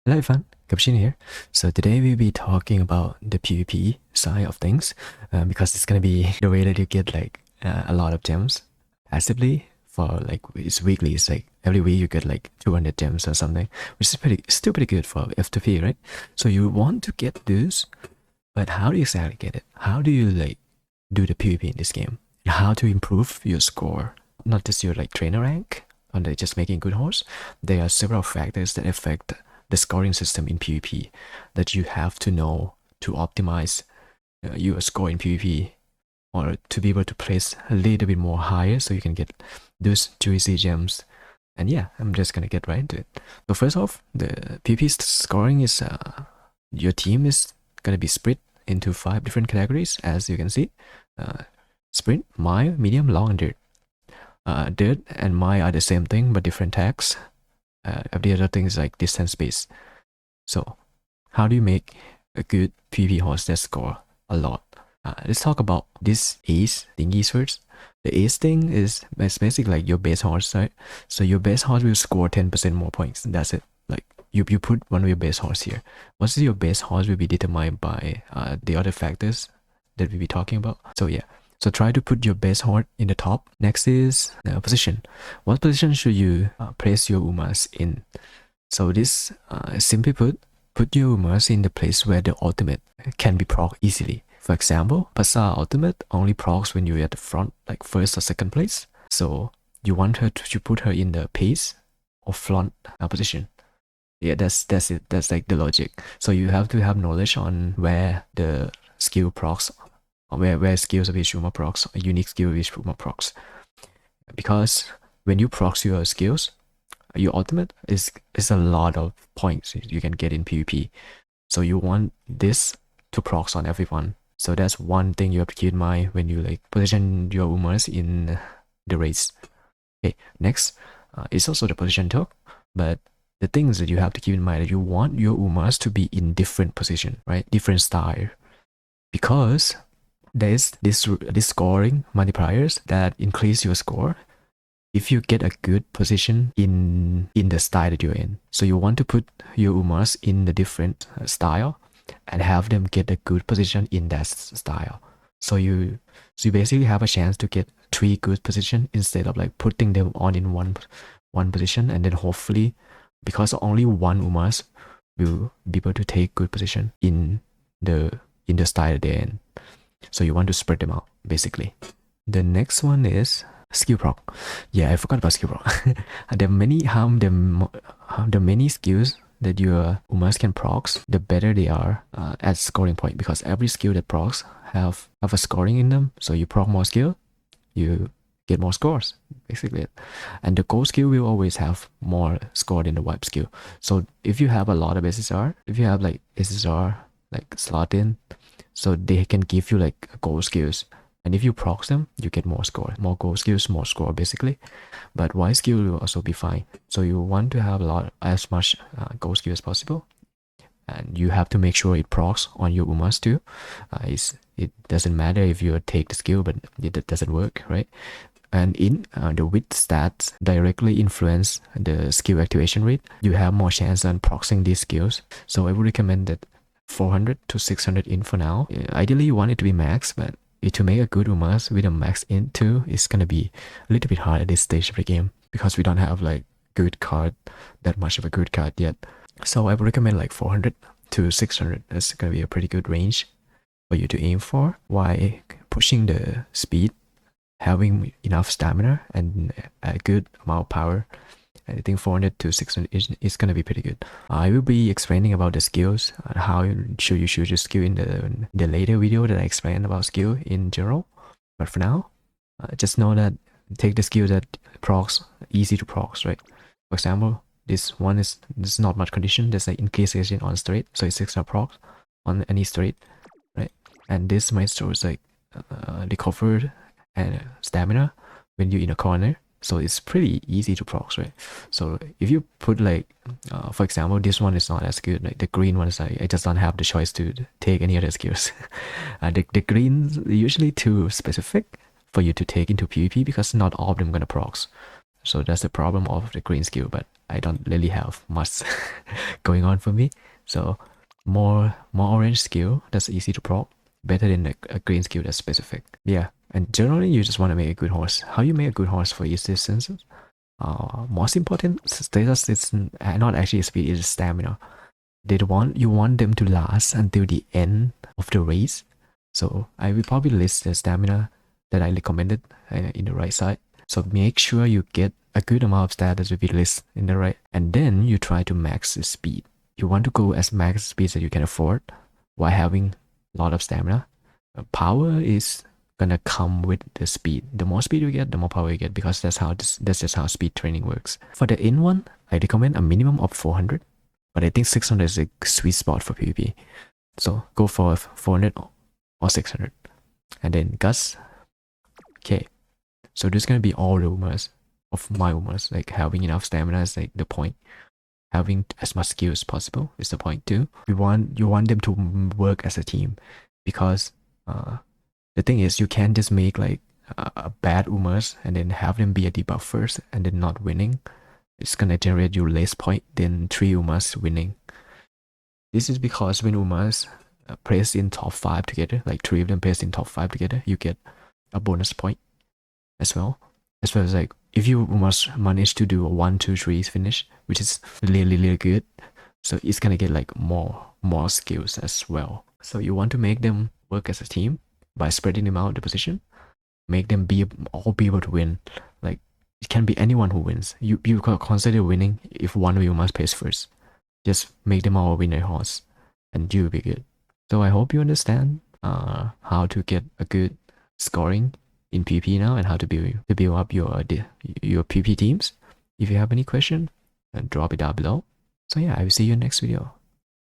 Hello everyone, Cappuccino here. So today we'll be talking about the PvP side of things because it's gonna be the way that you get like a lot of gems passively for like it's weekly. It's like every week you get like 200 gems or something, which is still pretty good for F2P, right? So you want to get this, but how do you exactly get it? How do you like do the PvP in this game? How to improve your score? Not just your like trainer rank or just making good horse. There are several factors that affect the scoring system in PvP that you have to know to optimize your score in PvP or to be able to place a little bit more higher so you can get those juicy gems. And yeah, I'm just gonna get right into it. So first off, the PvP scoring is your team is gonna be split into 5 different categories, as you can see. Sprint, mile, medium, long, and dirt. Dirt and mile are the same thing but different tags. Every other thing is like distance based. So how do you make a good PvP horse that score a lot? Let's talk about this ace thingy first. The ace thing is basically like your base horse, right? So your base horse will score 10% more points. That's it. Like you put one of your base horse here. Once your base horse will be determined by the other factors that we'll be talking about. So yeah. So try to put your base horse in the top. Next is position. What position should you place your Umas in? So this, simply put your Umas in the place where the ultimate can be proc easily. For example, Pasa ultimate only procs when you're at the front, like first or second place. So you want her to put her in the pace or front position. Yeah, that's it. That's like the logic. So you have to have knowledge on where the skill procs, where skills of each Uma procs, a unique skill of each Uma procs. Because when you procs your skills, your ultimate is a lot of points you can get in PvP. So you want this to procs on everyone. So that's one thing you have to keep in mind when you like position your Umas in the race. Okay, next is also the position talk, but the things that you have to keep in mind that you want your Umas to be in different position, right? Different style. Because there's this scoring multipliers that increase your score if you get a good position in the style that you're in. So you want to put your Umas in the different style and have them get a good position in that style. So you basically have a chance to get 3 good position instead of like putting them on in one position, and then hopefully because only one Umas will be able to take good position in the style they're in. So you want to spread them out basically. The next one is skill proc. Yeah, I forgot about skill proc. The many skills that your Umas can procs, the better they are at scoring point, because every skill that procs have a scoring in them. So you proc more skill, you get more scores, basically. And the gold skill will always have more score than the wipe skill. So if you have a lot of SSR, if you have like SSR like slot in, so they can give you like gold skills. And if you proc them, you get more score, more gold skills, more score basically. But white skill will also be fine. So you want to have as much gold skill as possible. And you have to make sure it procs on your Umas too. It doesn't matter if you take the skill, but it doesn't work, right? And in the width stats directly influence the skill activation rate. You have more chance on proxing these skills. So I would recommend that 400 to 600 in for now. Ideally, you want it to be max, but to make a good Umas with a max in too is gonna be a little bit hard at this stage of the game because we don't have like that much of a good card yet. So I would recommend like 400 to 600. That's gonna be a pretty good range for you to aim for, while pushing the speed, having enough stamina and a good amount of power. I think 400 to 600 is going to be pretty good. I will be explaining about the skills and how you should choose your skill in the later video that I explain about skill in general. But for now, just know that take the skill that procs, easy to procs, right? For example, this is not much condition. There's an increasation on straight, so it's 6 procs on any straight, right? And this maestro is like recovered and stamina when you're in a corner. So it's pretty easy to procs, right? So if you put like, for example, this one is not as good. Like the green one is like, I just don't have the choice to take any other skills. The greens are usually too specific for you to take into PvP because not all of them gonna procs. So that's the problem of the green skill, but I don't really have much going on for me. So more orange skill that's easy to proc, better than a green skill that's specific. Yeah, and generally you just want to make a good horse. How you make a good horse for each instance? Most important status is not actually speed, it's stamina. You want them to last until the end of the race. So I will probably list the stamina that I recommended in the right side. So make sure you get a good amount of status with the list in the right, and then you try to max the speed. You want to go as max speed that you can afford while having a lot of stamina. Power is gonna come with the speed. The more speed you get, the more power you get, because that's just how speed training works. For the in one, I recommend a minimum of 400, but I think 600 is a sweet spot for PvP. So go for 400 or 600, and then Gus. Okay, so this is gonna be all the Umas of my Umas. Like having enough stamina is like the point. Having as much skill as possible is the point too. You want them to work as a team, because the thing is, you can't just make like a bad Umas and then have them be a debuff first and then not winning. It's gonna generate you less point than 3 Umas winning. This is because when Umas placed in top 5 together, like 3 of them placed in top 5 together, you get a bonus point as well. As well as like if you must manage to do a 1, 2, 3 finish, which is really good, so it's gonna get like more skills as well. So you want to make them work as a team by spreading them out the position, make them all be able to win. Like it can be anyone who wins. You consider winning if one of you must place first. Just make them all win a horse, and you'll be good. So I hope you understand how to get a good scoring in PvP now, and how to build up your PvP teams. If you have any question, then drop it down below. So yeah, I will see you in the next video.